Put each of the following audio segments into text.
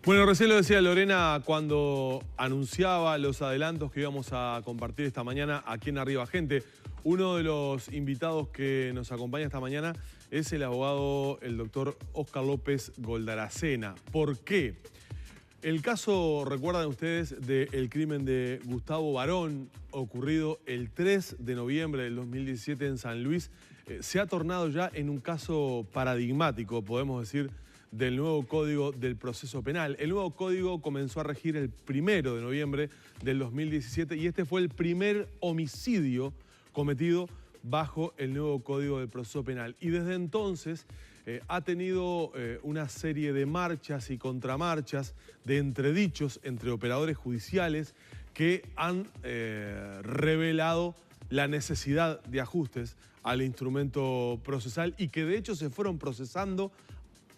Bueno, recién lo decía Lorena cuando anunciaba los adelantos que íbamos a compartir esta mañana aquí en Arriba Gente. Uno de los invitados que nos acompaña esta mañana es el abogado, el doctor Óscar López Goldaracena. ¿Por qué? El caso, recuerdan ustedes, del crimen de Gustavo Barón, ocurrido el 3 de noviembre del 2017 en San Luis, se ha tornado ya en un caso paradigmático, podemos decir, del nuevo Código del Proceso Penal. El nuevo código comenzó a regir el 1 de noviembre del 2017 y este fue el primer homicidio cometido bajo el nuevo Código del Proceso Penal. Y desde entonces ha tenido una serie de marchas y contramarchas, de entredichos entre operadores judiciales que han revelado la necesidad de ajustes al instrumento procesal y que de hecho se fueron procesando,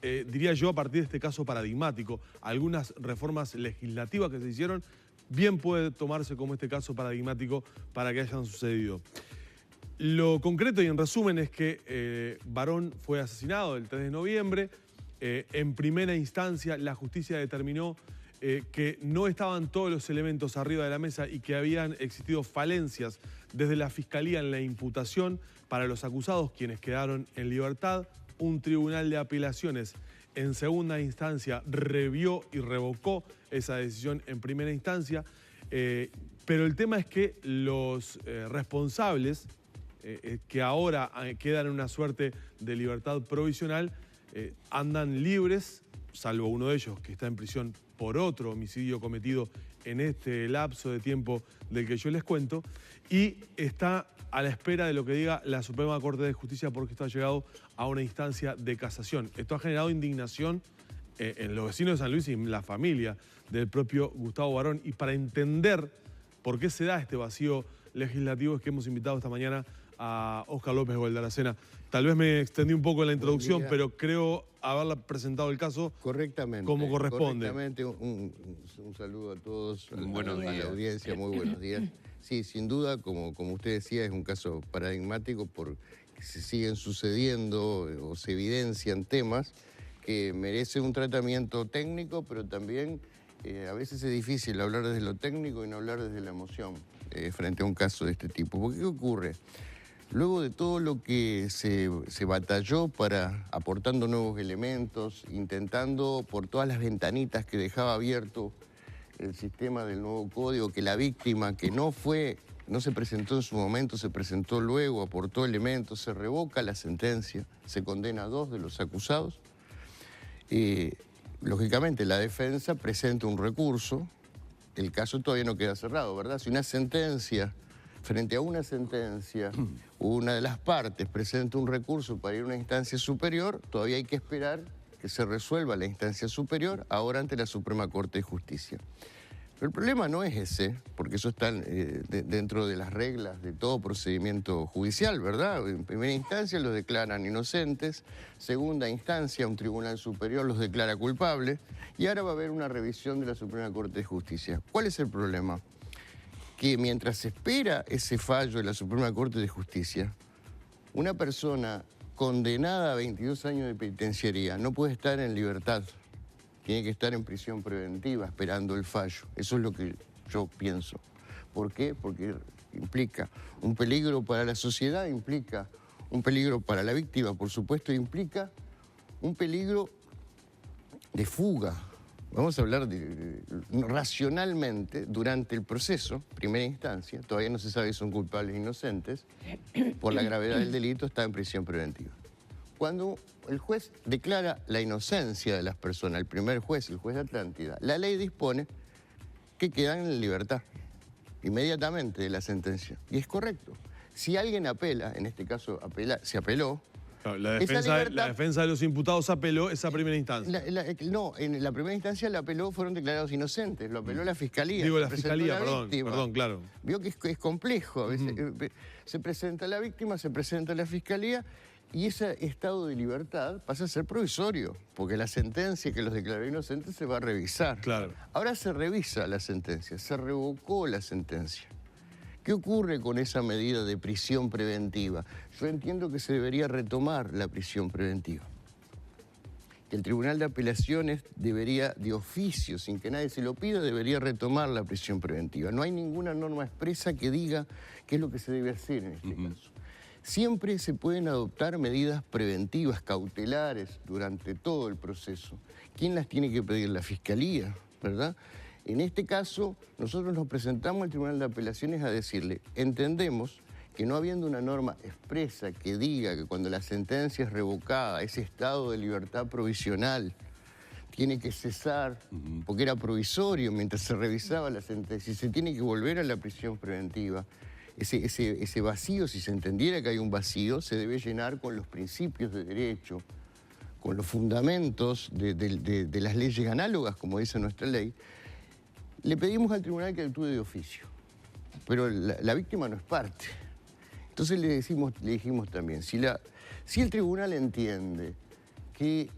diría yo, a partir de este caso paradigmático. Algunas reformas legislativas que se hicieron bien puede tomarse como este caso paradigmático para que hayan sucedido. Lo concreto y en resumen es que Barón fue asesinado el 3 de noviembre. En primera instancia la justicia determinó que no estaban todos los elementos arriba de la mesa y que habían existido falencias desde la Fiscalía en la imputación para los acusados, quienes quedaron en libertad. Un tribunal de apelaciones en segunda instancia revió y revocó esa decisión en primera instancia, pero el tema es que los responsables que ahora quedan en una suerte de libertad provisional andan libres, salvo uno de ellos que está en prisión por otro homicidio cometido en este lapso de tiempo del que yo les cuento, y está a la espera de lo que diga la Suprema Corte de Justicia porque esto ha llegado a una instancia de casación. Esto ha generado indignación en los vecinos de San Luis y en la familia del propio Gustavo Barón. Y para entender por qué se da este vacío legislativo es que hemos invitado esta mañana a Óscar López Goldaracena. Tal vez me extendí un poco en la introducción, pero creo haberla presentado el caso correctamente, como corresponde. Correctamente. Un saludo a todos, a la audiencia, muy buenos días. Sí, sin duda, como usted decía, es un caso paradigmático porque se siguen sucediendo o se evidencian temas que merecen un tratamiento técnico, pero también a veces es difícil hablar desde lo técnico y no hablar desde la emoción frente a un caso de este tipo. Porque ¿qué ocurre? Luego de todo lo que se batalló aportando nuevos elementos, intentando por todas las ventanitas que dejaba abierto el sistema del nuevo código, que la víctima que no se presentó en su momento, se presentó luego, aportó elementos, se revoca la sentencia, se condena a 2 de los acusados. Lógicamente la defensa presenta un recurso, el caso todavía no queda cerrado, ¿verdad? Si frente a una sentencia, una de las partes presenta un recurso para ir a una instancia superior, todavía hay que esperar que se resuelva la instancia superior, ahora ante la Suprema Corte de Justicia. Pero el problema no es ese, porque eso está dentro de las reglas de todo procedimiento judicial, ¿verdad? En primera instancia los declaran inocentes, segunda instancia un tribunal superior los declara culpables, y ahora va a haber una revisión de la Suprema Corte de Justicia. ¿Cuál es el problema? Que mientras se espera ese fallo de la Suprema Corte de Justicia, una persona condenada a 22 años de penitenciaría no puede estar en libertad. Tiene que estar en prisión preventiva esperando el fallo. Eso es lo que yo pienso. ¿Por qué? Porque implica un peligro para la sociedad, implica un peligro para la víctima, por supuesto, implica un peligro de fuga. Vamos a hablar racionalmente durante el proceso, primera instancia, todavía no se sabe si son culpables o inocentes, por la gravedad del delito está en prisión preventiva. Cuando el juez declara la inocencia de las personas, el primer juez, el juez de Atlántida, la ley dispone que quedan en libertad inmediatamente de la sentencia. Y es correcto. Si alguien apela, en este caso se apeló, la defensa de los imputados apeló esa primera instancia. No, en la primera instancia la apeló, fueron declarados inocentes, lo apeló la Fiscalía. Digo, la Fiscalía, perdón, claro. Vio que es complejo, a veces se presenta la víctima, se presenta la Fiscalía y ese estado de libertad pasa a ser provisorio, porque la sentencia que los declaró inocentes se va a revisar. Claro. Ahora se revisa la sentencia, se revocó la sentencia. ¿Qué ocurre con esa medida de prisión preventiva? Yo entiendo que se debería retomar la prisión preventiva. que el Tribunal de Apelaciones debería, de oficio, sin que nadie se lo pida, debería retomar la prisión preventiva. No hay ninguna norma expresa que diga qué es lo que se debe hacer en este caso. Siempre se pueden adoptar medidas preventivas, cautelares, durante todo el proceso. ¿Quién las tiene que pedir? La Fiscalía, ¿verdad? En este caso, nosotros nos presentamos al Tribunal de Apelaciones a decirle, entendemos que no habiendo una norma expresa que diga que cuando la sentencia es revocada, ese estado de libertad provisional tiene que cesar, porque era provisorio mientras se revisaba la sentencia, y se tiene que volver a la prisión preventiva. Ese vacío, si se entendiera que hay un vacío, se debe llenar con los principios de derecho, con los fundamentos de las leyes análogas, como dice nuestra ley. Le pedimos al tribunal que actúe de oficio, pero la víctima no es parte. Entonces le dijimos también, si el tribunal entiende que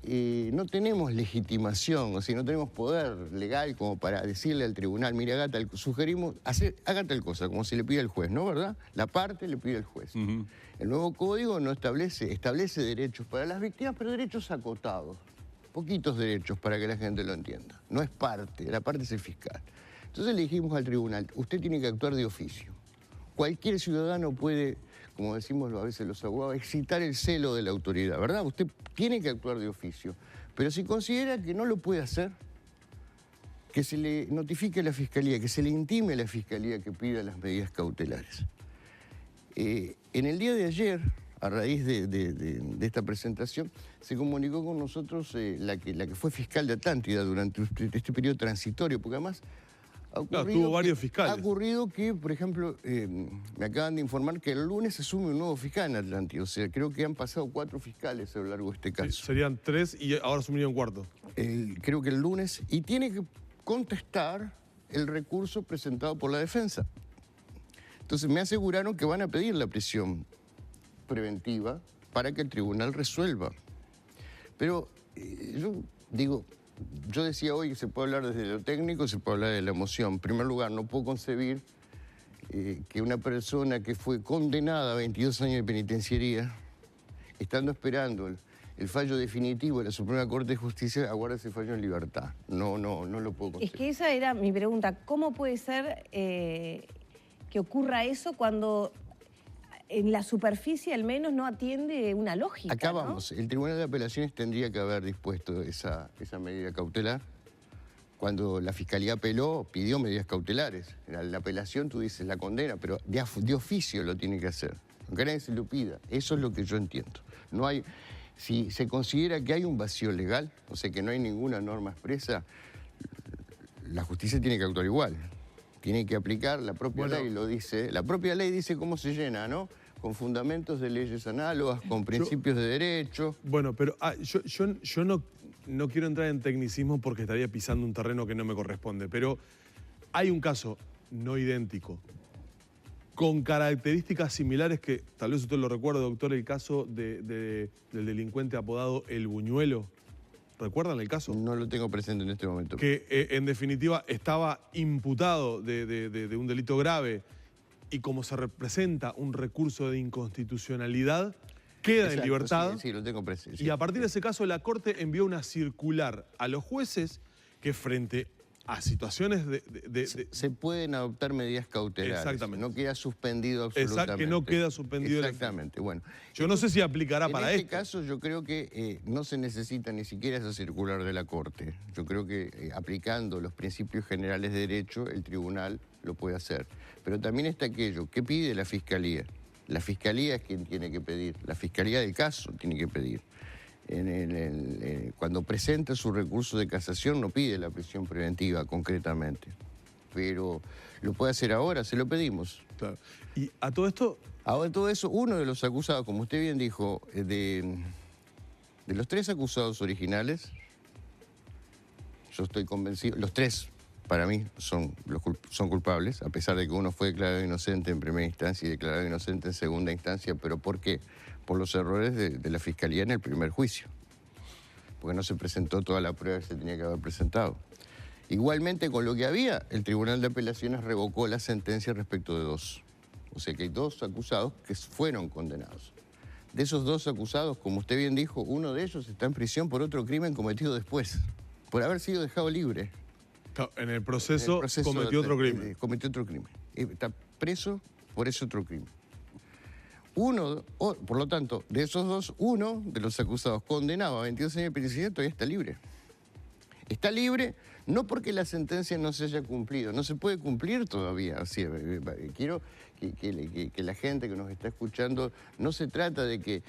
no tenemos legitimación, o sea, no tenemos poder legal como para decirle al tribunal, mire, sugerimos, haga tal cosa, como se le pide al juez, ¿no, verdad? La parte le pide al juez. El nuevo código no establece derechos para las víctimas, pero derechos acotados. Poquitos derechos para que la gente lo entienda. No es parte, la parte es el fiscal. Entonces le dijimos al tribunal, usted tiene que actuar de oficio. Cualquier ciudadano puede, como decimos a veces los abogados, excitar el celo de la autoridad, ¿verdad? Usted tiene que actuar de oficio. Pero si considera que no lo puede hacer, que se le notifique a la Fiscalía, que se le intime a la Fiscalía que pida las medidas cautelares. En el día de ayer, a raíz de esta presentación, se comunicó con nosotros la que fue fiscal de Atlántida durante este periodo transitorio, porque además tuvo varios fiscales. Ha ocurrido que, por ejemplo, me acaban de informar que el lunes asume un nuevo fiscal en Atlántida. O sea, creo que han pasado 4 fiscales a lo largo de este caso. Sí, serían 3 y ahora asumiría un cuarto. Creo que el lunes. Y tiene que contestar el recurso presentado por la defensa. Entonces me aseguraron que van a pedir la prisión preventiva para que el tribunal resuelva. Pero yo decía hoy que se puede hablar desde lo técnico, se puede hablar de la emoción. En primer lugar, no puedo concebir que una persona que fue condenada a 22 años de penitenciaría, estando esperando el fallo definitivo de la Suprema Corte de Justicia, aguarde ese fallo en libertad. No lo puedo concebir. Es que esa era mi pregunta. ¿Cómo puede ser que ocurra eso cuando en la superficie al menos no atiende una lógica? Acá ¿no? vamos, el Tribunal de Apelaciones tendría que haber dispuesto esa medida cautelar. Cuando la Fiscalía apeló, pidió medidas cautelares. En la apelación tú dices la condena, pero de oficio lo tiene que hacer, aunque nadie se lo pida. Eso es lo que yo entiendo. Si se considera que hay un vacío legal, o sea que no hay ninguna norma expresa, la justicia tiene que actuar igual. Tiene que aplicar, la propia ley lo dice, la propia ley dice cómo se llena, ¿no? Con fundamentos de leyes análogas, con principios de derecho. Bueno, pero yo no quiero entrar en tecnicismo porque estaría pisando un terreno que no me corresponde, pero hay un caso no idéntico, con características similares que, tal vez usted lo recuerde, doctor, el caso del delincuente apodado El Buñuelo. ¿Recuerdan el caso? No lo tengo presente en este momento. Que en definitiva estaba imputado de un delito grave y como se representa un recurso de inconstitucionalidad, queda en libertad. Sí, lo tengo presente. Sí. Y a partir de ese caso la Corte envió una circular a los jueces que frente a situaciones se pueden adoptar medidas cautelares. Exactamente. No queda suspendido absolutamente. Exacto, que no queda suspendido. Exactamente, bueno. Yo no sé si aplicará para esto. En este caso yo creo que no se necesita ni siquiera esa circular de la Corte. Yo creo que aplicando los principios generales de derecho, el tribunal lo puede hacer. Pero también está aquello, ¿qué pide la Fiscalía? La Fiscalía es quien tiene que pedir, la Fiscalía del caso tiene que pedir. Cuando presenta su recurso de casación no pide la prisión preventiva concretamente, pero lo puede hacer ahora, se lo pedimos. Claro. Y a todo esto... Ahora todo eso, uno de los acusados, como usted bien dijo, de los 3 acusados originales, yo estoy convencido, los 3 para mí son culpables, a pesar de que uno fue declarado inocente en primera instancia y declarado inocente en segunda instancia, pero ¿por qué? Por los errores de la Fiscalía en el primer juicio, porque no se presentó toda la prueba que se tenía que haber presentado. Igualmente, con lo que había, el Tribunal de Apelaciones revocó la sentencia respecto de 2. O sea que hay 2 acusados que fueron condenados. de esos 2 acusados, como usted bien dijo, uno de ellos está en prisión por otro crimen cometido después, por haber sido dejado libre. En el proceso cometió otro crimen. Cometió otro crimen. Está preso por ese otro crimen. Por lo tanto, de esos 2, uno de los acusados condenado a 22 años de prisión todavía está libre. Está libre no porque la sentencia no se haya cumplido, no se puede cumplir todavía. Así, quiero que la gente que nos está escuchando, no se trata de que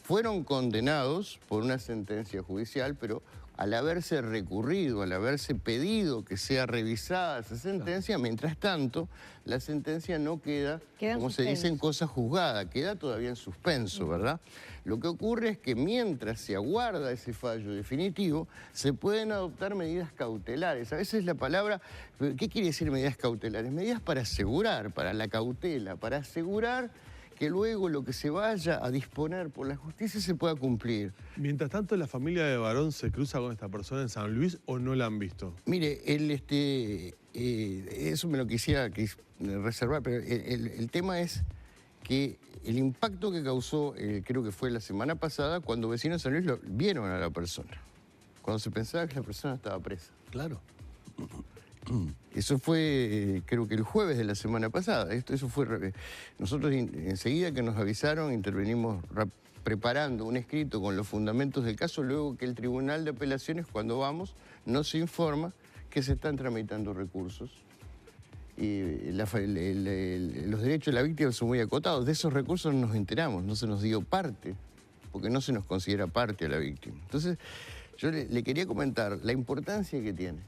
fueron condenados por una sentencia judicial, pero al haberse recurrido, al haberse pedido que sea revisada esa sentencia, mientras tanto, la sentencia no queda como se dice, en cosa juzgada, queda todavía en suspenso, ¿verdad? Lo que ocurre es que mientras se aguarda ese fallo definitivo, se pueden adoptar medidas cautelares. A veces la palabra, ¿qué quiere decir medidas cautelares? Medidas para asegurar, para la cautela, para asegurar que luego lo que se vaya a disponer por la justicia se pueda cumplir. Mientras tanto, ¿la familia de Barón se cruza con esta persona en San Luis o no la han visto? Mire, eso me lo quisiera reservar, pero el tema es que el impacto que causó, creo que fue la semana pasada, cuando vecinos de San Luis vieron a la persona, cuando se pensaba que la persona estaba presa. Claro. Eso fue, creo que el jueves de la semana pasada. Eso fue. Nosotros enseguida que nos avisaron, intervenimos preparando un escrito con los fundamentos del caso, luego que el Tribunal de Apelaciones, cuando vamos, nos informa que se están tramitando recursos. Y los derechos de la víctima son muy acotados. De esos recursos no nos enteramos, no se nos dio parte, porque no se nos considera parte a la víctima. Entonces, yo le quería comentar la importancia que tiene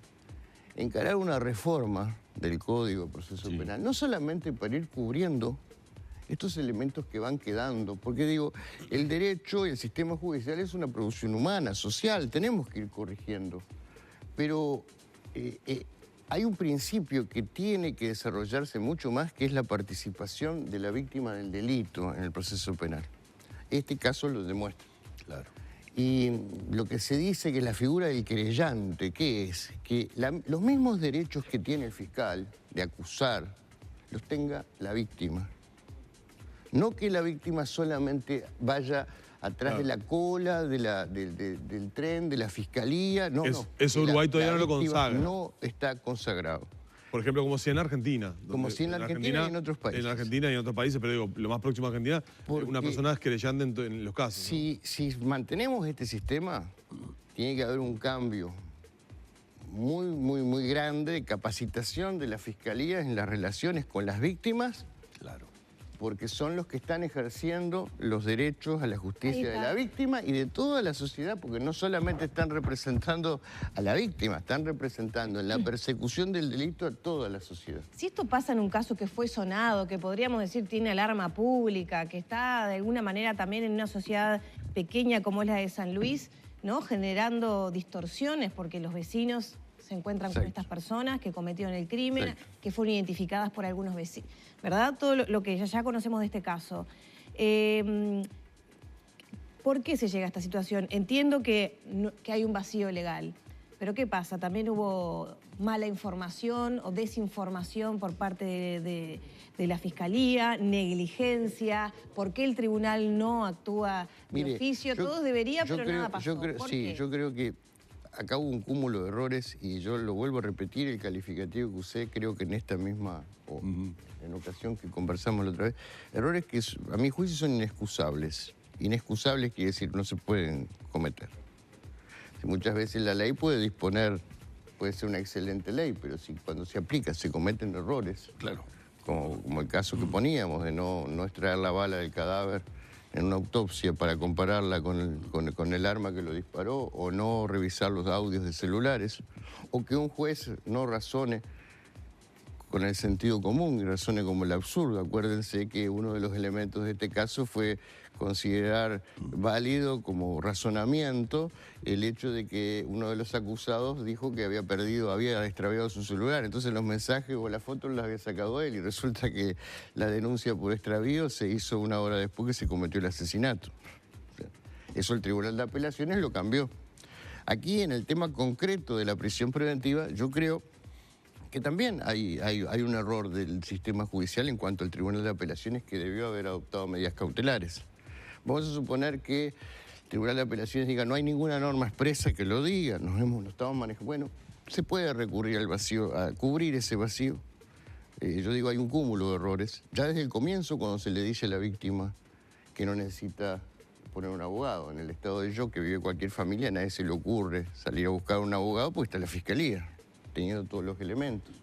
encarar una reforma del Código de Proceso Penal, no solamente para ir cubriendo estos elementos que van quedando, porque digo, el derecho y el sistema judicial es una producción humana, social, tenemos que ir corrigiendo, pero hay un principio que tiene que desarrollarse mucho más, que es la participación de la víctima del delito en el proceso penal. Este caso lo demuestra. Claro. Y lo que se dice que la figura del querellante, ¿qué es? Que los mismos derechos que tiene el fiscal de acusar, los tenga la víctima. No que la víctima solamente vaya atrás de la cola, del tren, de la fiscalía. No, eso Uruguay todavía no lo consagra. No está consagrado. Por ejemplo, como si en Argentina. Como si en Argentina y en otros países. En Argentina y en otros países, pero digo, lo más próximo a Argentina, una persona es querellante en los casos. Si mantenemos este sistema, tiene que haber un cambio muy grande de capacitación de la Fiscalía en las relaciones con las víctimas. Claro. Porque son los que están ejerciendo los derechos a la justicia de la víctima y de toda la sociedad, porque no solamente están representando a la víctima, están representando en la persecución del delito a toda la sociedad. Si esto pasa en un caso que fue sonado, que podríamos decir tiene alarma pública, que está de alguna manera también en una sociedad pequeña como es la de San Luis, ¿no? Generando distorsiones porque los vecinos se encuentran con estas personas que cometieron el crimen, que fueron identificadas por algunos vecinos, ¿verdad? Todo lo que ya conocemos de este caso. ¿Por qué se llega a esta situación? Entiendo que hay un vacío legal, pero ¿qué pasa? También hubo mala información o desinformación por parte de la Fiscalía, negligencia, ¿por qué el tribunal no actúa de oficio? Todos deberían, pero nada pasó. Yo creo que acá hubo un cúmulo de errores y yo lo vuelvo a repetir, el calificativo que usé, creo que en esta misma, en ocasión que conversamos la otra vez, errores que a mi juicio son inexcusables. Inexcusables quiere decir no se pueden cometer. Muchas veces la ley puede disponer, puede ser una excelente ley, pero si cuando se aplica se cometen errores, claro, como el caso que poníamos de no extraer la bala del cadáver en una autopsia para compararla con el arma que lo disparó, o no revisar los audios de celulares, o que un juez no razone con el sentido común y razone como el absurdo. Acuérdense que uno de los elementos de este caso fue considerar válido como razonamiento el hecho de que uno de los acusados dijo que había extraviado su celular. Entonces los mensajes o las fotos las había sacado él y resulta que la denuncia por extravío se hizo una hora después que se cometió el asesinato. Eso el Tribunal de Apelaciones lo cambió. Aquí en el tema concreto de la prisión preventiva, yo creo que también hay un error del sistema judicial en cuanto al Tribunal de Apelaciones, que debió haber adoptado medidas cautelares. Vamos a suponer que el Tribunal de Apelaciones diga no hay ninguna norma expresa que lo diga, lo estamos manejando. Bueno, se puede recurrir al vacío, a cubrir ese vacío. Yo digo, hay un cúmulo de errores. Ya desde el comienzo, cuando se le dice a la víctima que no necesita poner un abogado, en el estado de shock que vive cualquier familia, a nadie se le ocurre salir a buscar un abogado, pues está la fiscalía, teniendo todos los elementos.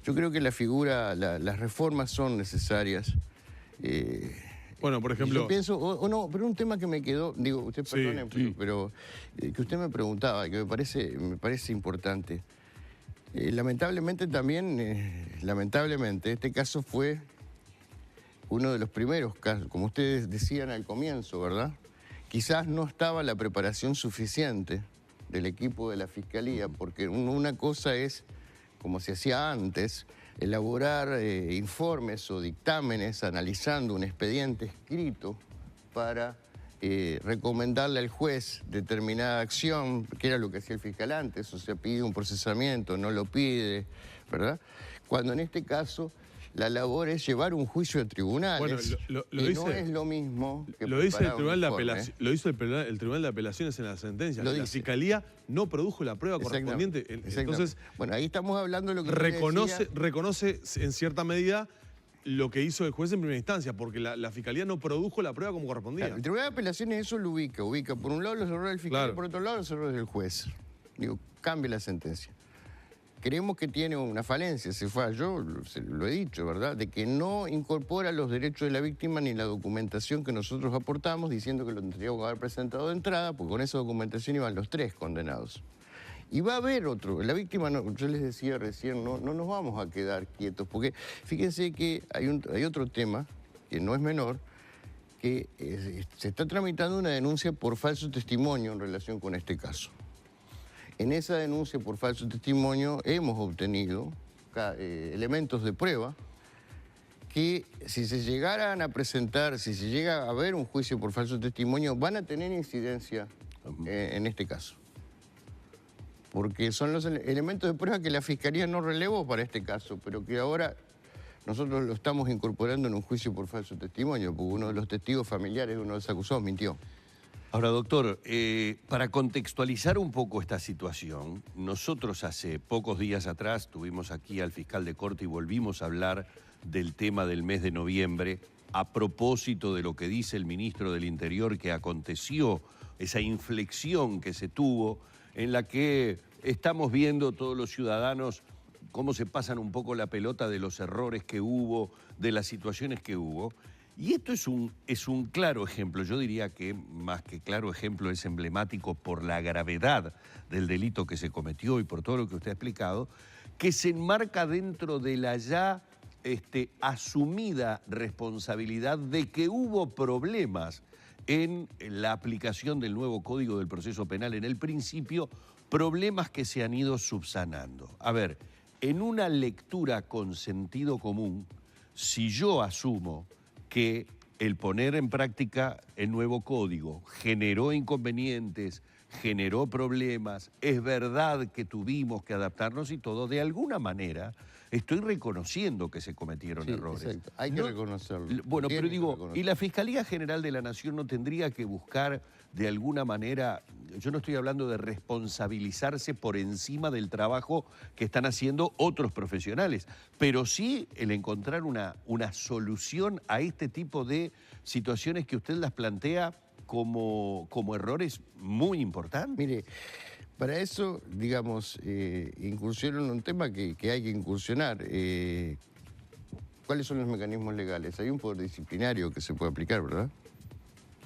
Yo creo que las reformas son necesarias. Bueno, por ejemplo... Yo pienso, no, pero un tema que me quedó, digo, usted perdone, sí. pero que usted me preguntaba, que me parece importante. Lamentablemente también, este caso fue uno de los primeros casos, como ustedes decían al comienzo, ¿verdad? Quizás no estaba la preparación suficiente del equipo de la Fiscalía, porque una cosa es, como se hacía antes, elaborar informes o dictámenes analizando un expediente escrito para recomendarle al juez determinada acción, que era lo que hacía el fiscal antes, o sea, pide un procesamiento, no lo pide, ¿verdad? Cuando en este caso la labor es llevar un juicio a tribunales. Bueno, no es lo mismo que lo dice el Tribunal de informe. Apelaciones. Lo hizo el Tribunal de Apelaciones en la sentencia. Lo La dice. Fiscalía no produjo la prueba correspondiente. Entonces, bueno, ahí estamos hablando de lo que reconoce en cierta medida lo que hizo el juez en primera instancia, porque la Fiscalía no produjo la prueba como correspondía. Claro, el Tribunal de Apelaciones eso lo ubica por un lado los errores del fiscal y por otro lado los errores del juez. Digo, cambia la sentencia. Creemos que tiene una falencia, se falló, lo he dicho, ¿verdad?, de que no incorpora los derechos de la víctima ni la documentación que nosotros aportamos, diciendo que lo tendríamos que haber presentado de entrada, porque con esa documentación iban los 3 condenados. Y va a haber otro. La víctima, yo les decía recién, no nos vamos a quedar quietos, porque fíjense que hay otro tema, que no es menor, que se está tramitando una denuncia por falso testimonio en relación con este caso. En esa denuncia por falso testimonio hemos obtenido elementos de prueba que si se llegaran a presentar, si se llega a haber un juicio por falso testimonio, van a tener incidencia en este caso. Porque son los elementos de prueba que la Fiscalía no relevó para este caso, pero que ahora nosotros lo estamos incorporando en un juicio por falso testimonio, porque uno de los testigos familiares de uno de los acusados mintió. Ahora, doctor, para contextualizar un poco esta situación, nosotros hace pocos días atrás tuvimos aquí al fiscal de corte y volvimos a hablar del tema del mes de noviembre a propósito de lo que dice el ministro del Interior que aconteció, esa inflexión que se tuvo en la que estamos viendo todos los ciudadanos cómo se pasan un poco la pelota de los errores que hubo, de las situaciones que hubo. Y esto es un claro ejemplo, yo diría que más que claro ejemplo es emblemático por la gravedad del delito que se cometió y por todo lo que usted ha explicado, que se enmarca dentro de la ya asumida responsabilidad de que hubo problemas en la aplicación del nuevo Código del Proceso Penal en el principio, problemas que se han ido subsanando. A ver, en una lectura con sentido común, si yo asumo que el poner en práctica el nuevo código generó inconvenientes, generó problemas, es verdad que tuvimos que adaptarnos y todo, de alguna manera estoy reconociendo que se cometieron errores. Exacto. Hay que reconocerlo. Bueno, pero digo, ¿y la Fiscalía General de la Nación no tendría que buscar de alguna manera, yo no estoy hablando de responsabilizarse por encima del trabajo que están haciendo otros profesionales, pero sí el encontrar una solución a este tipo de situaciones que usted las plantea como errores muy importantes? Mire, para eso, digamos, incursionan en un tema que hay que incursionar. ¿Cuáles son los mecanismos legales? Hay un poder disciplinario que se puede aplicar, ¿verdad?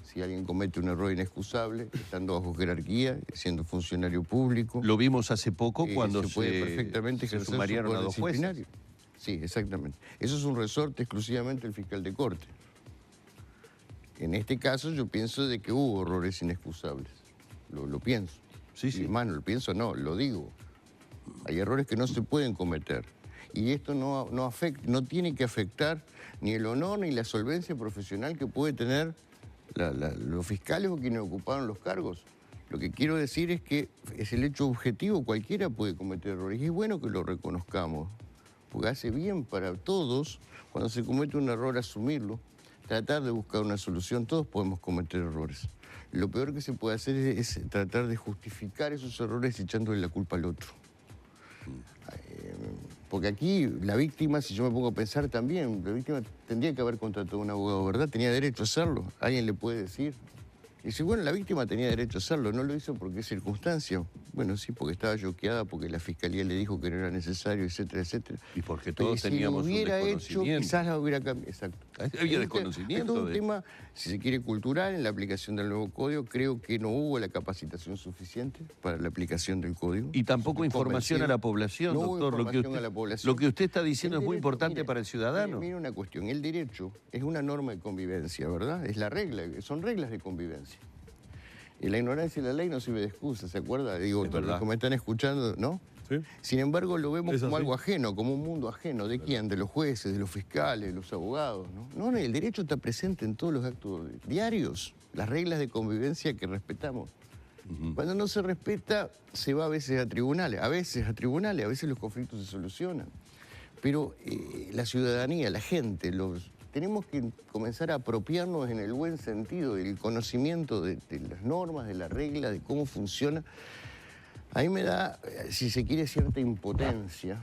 Si alguien comete un error inexcusable, estando bajo jerarquía, siendo funcionario público. Lo vimos hace poco cuando se puede perfectamente se ejercer sumariaron su a poder 2 jueces. disciplinario. Sí, exactamente. Eso es un resorte exclusivamente del fiscal de corte. En este caso yo pienso de que hubo errores inexcusables. Lo pienso. Sí, sí. Y más, no lo pienso, no, lo digo. Hay errores que no se pueden cometer. Y esto no tiene que afectar ni el honor ni la solvencia profesional que puede tener los fiscales o quienes ocuparon los cargos. Lo que quiero decir es que es el hecho objetivo, cualquiera puede cometer errores. Y es bueno que lo reconozcamos, porque hace bien para todos, cuando se comete un error, asumirlo, tratar de buscar una solución. Todos podemos cometer errores. Lo peor que se puede hacer es tratar de justificar esos errores echándole la culpa al otro. Porque aquí la víctima, si yo me pongo a pensar también, la víctima tendría que haber contratado a un abogado, ¿verdad? Tenía derecho a hacerlo. ¿Alguien le puede decir? Y dice, bueno, la víctima tenía derecho a hacerlo, no lo hizo por qué circunstancia. Bueno, sí, porque estaba choqueada, porque la fiscalía le dijo que no era necesario, etcétera, etcétera. Y porque todos teníamos un desconocimiento. Si lo hubiera hecho, quizás la hubiera cambiado. Exacto. Había desconocimiento. Es un tema, si se quiere, cultural en la aplicación del nuevo código. Creo que no hubo la capacitación suficiente para la aplicación del código. Y tampoco información a la población, no doctor. Hubo información a la población. Lo que usted está diciendo es muy derecho, importante para el ciudadano. Mire una cuestión, el derecho es una norma de convivencia, ¿verdad? Es la regla, son reglas de convivencia. Y la ignorancia de la ley no sirve de excusa, ¿se acuerda? Digo, los que me están escuchando, ¿no? ¿Sí? Sin embargo, lo vemos como algo ajeno, como un mundo ajeno. ¿De quién? De los jueces, de los fiscales, de los abogados, ¿no? No, el derecho está presente en todos los actos diarios, las reglas de convivencia que respetamos. Cuando no se respeta, se va a veces a tribunales, a veces los conflictos se solucionan. Pero la ciudadanía, la gente, tenemos que comenzar a apropiarnos en el buen sentido del conocimiento de las normas, de las reglas, de cómo funciona. A mí me da, si se quiere, cierta impotencia,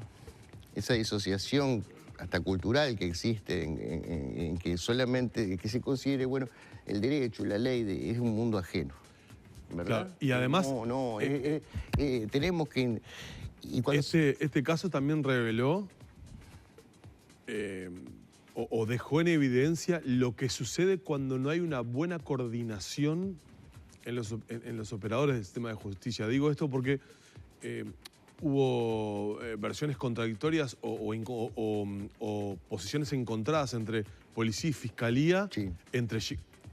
esa disociación hasta cultural que existe en que solamente que se considere, bueno, el derecho, la ley es un mundo ajeno, ¿verdad? Claro. Y además... tenemos que... Y cuando... este caso también reveló... o dejó en evidencia lo que sucede cuando no hay una buena coordinación en los operadores del sistema de justicia. Digo esto porque hubo versiones contradictorias o posiciones encontradas entre policía y fiscalía, sí, entre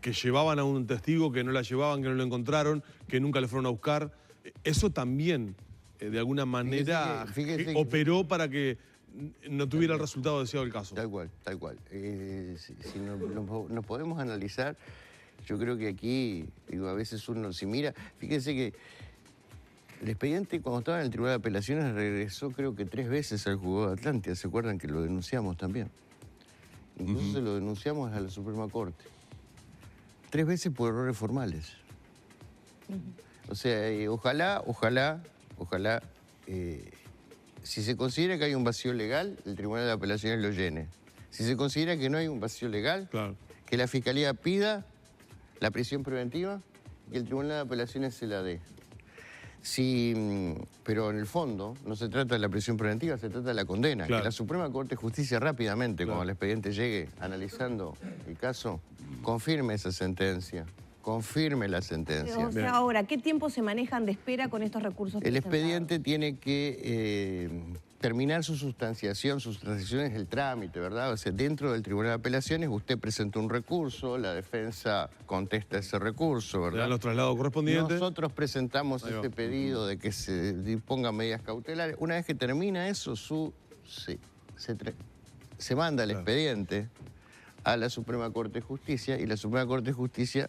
que llevaban a un testigo, que no la llevaban, que no lo encontraron, que nunca le fueron a buscar. Eso también, de alguna manera, fíjese operó para que no tuviera el resultado deseado del caso. Tal cual, tal cual. Si nos podemos analizar, yo creo que aquí, digo, a veces uno, si mira, fíjense que el expediente cuando estaba en el Tribunal de Apelaciones regresó creo que 3 veces al juzgado de Atlántida, ¿se acuerdan que lo denunciamos también? Incluso se lo denunciamos a la Suprema Corte. 3 veces por errores formales. O sea, ojalá, si se considera que hay un vacío legal, el Tribunal de Apelaciones lo llene. Si se considera que no hay un vacío legal, claro, que la Fiscalía pida la prisión preventiva y el Tribunal de Apelaciones se la dé. Pero en el fondo no se trata de la prisión preventiva, se trata de la condena. Claro. Que la Suprema Corte de Justicia rápidamente, claro, cuando el expediente llegue, analizando el caso, confirme esa sentencia. Confirme la sentencia. O sea, ahora, ¿qué tiempo se manejan de espera con estos recursos El presentados? expediente tiene que terminar su sustanciación es el trámite, ¿verdad? O sea, dentro del Tribunal de Apelaciones usted presenta un recurso, la defensa contesta ese recurso, le ¿verdad? dan los traslados correspondientes. Nosotros presentamos este pedido de que se dispongan medidas cautelares. Una vez que termina eso, se manda el expediente a la Suprema Corte de Justicia y la Suprema Corte de Justicia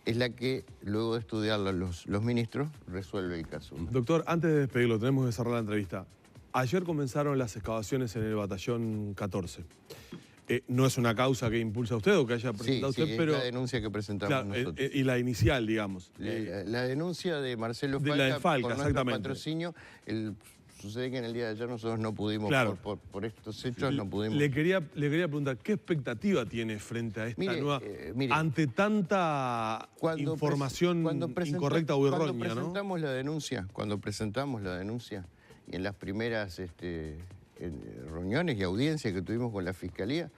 es la que, luego de estudiarlo los ministros, resuelve el caso. Doctor, antes de despedirlo, tenemos que cerrar la entrevista. Ayer comenzaron las excavaciones en el batallón 14. No es una causa que impulsa a usted o que haya presentado usted, pero... es la denuncia que presentamos nosotros. Y la inicial, digamos. La denuncia de Marcelo de Falca, la de Falca, por nuestro exactamente. Patrocinio, sucede que en el día de ayer nosotros no pudimos, claro, por estos hechos, no pudimos. Le quería preguntar, ¿qué expectativa tiene frente a esta nueva... ante tanta información incorrecta o errónea, Cuando presentamos la denuncia y en las primeras reuniones y audiencias que tuvimos con la Fiscalía,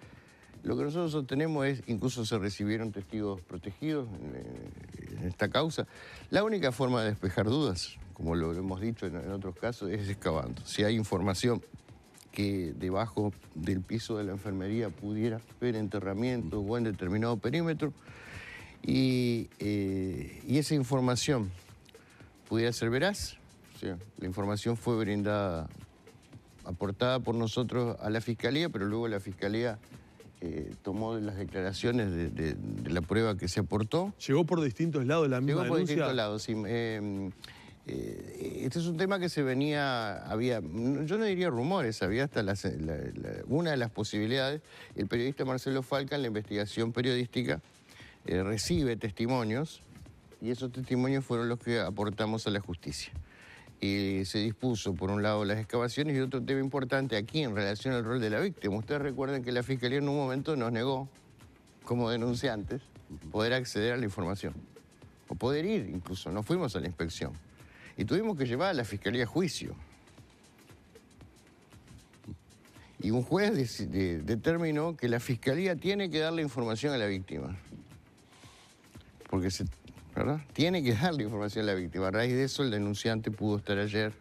lo que nosotros sostenemos es, incluso se recibieron testigos protegidos en esta causa. La única forma de despejar dudas, como lo hemos dicho en otros casos, es excavando. Si hay información que debajo del piso de la enfermería pudiera haber enterramiento o en determinado perímetro, y esa información pudiera ser veraz, o sea, la información fue brindada, aportada por nosotros a la Fiscalía, pero luego la Fiscalía tomó las declaraciones de la prueba que se aportó. ¿Llegó por distintos lados de la misma denuncia? Llegó por distintos lados, sí. Este es un tema que se venía, yo no diría rumores, había hasta una de las posibilidades. El periodista Marcelo Falca, en la investigación periodística, recibe testimonios y esos testimonios fueron los que aportamos a la justicia. Y se dispuso, por un lado, las excavaciones y otro tema importante aquí en relación al rol de la víctima. Ustedes recuerdan que la Fiscalía en un momento nos negó, como denunciantes, poder acceder a la información. O poder ir, incluso. No fuimos a la inspección. Y tuvimos que llevar a la Fiscalía a juicio. Y un juez determinó que la Fiscalía tiene que darle información a la víctima. Porque ¿verdad? Tiene que darle información a la víctima. A raíz de eso, el denunciante pudo estar ayer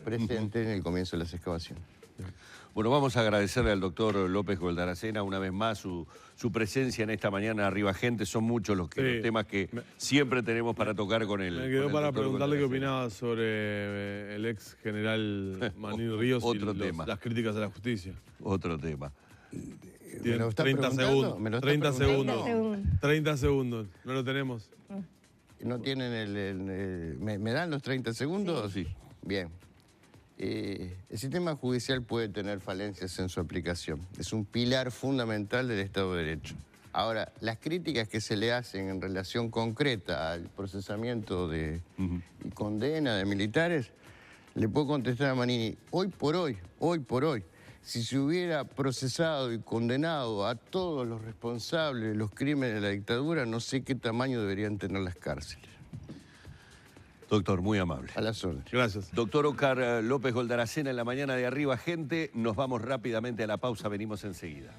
presente en el comienzo de las excavaciones. Bueno, vamos a agradecerle al doctor López Goldaracena una vez más su presencia en esta mañana Arriba Gente. Son muchos los temas que siempre tenemos para tocar con él. Me quedó para preguntarle qué opinaba sobre el ex general Manín Ríos Otro y tema. las críticas a la justicia. Otro tema. Tienen lo está 30 preguntando? segundos. ¿Me lo está 30 preguntando? segundos. 30 segundos. ¿No lo tenemos? ¿No tienen ¿Me dan los 30 segundos? Sí. Bien. El sistema judicial puede tener falencias en su aplicación. Es un pilar fundamental del Estado de Derecho. Ahora, las críticas que se le hacen en relación concreta al procesamiento y condena de militares, le puedo contestar a Manini, hoy por hoy, si se hubiera procesado y condenado a todos los responsables de los crímenes de la dictadura, no sé qué tamaño deberían tener las cárceles. Doctor, muy amable. A las órdenes. Gracias. Doctor Óscar López Goldaracena en la mañana de Arriba Gente. Nos vamos rápidamente a la pausa, venimos enseguida.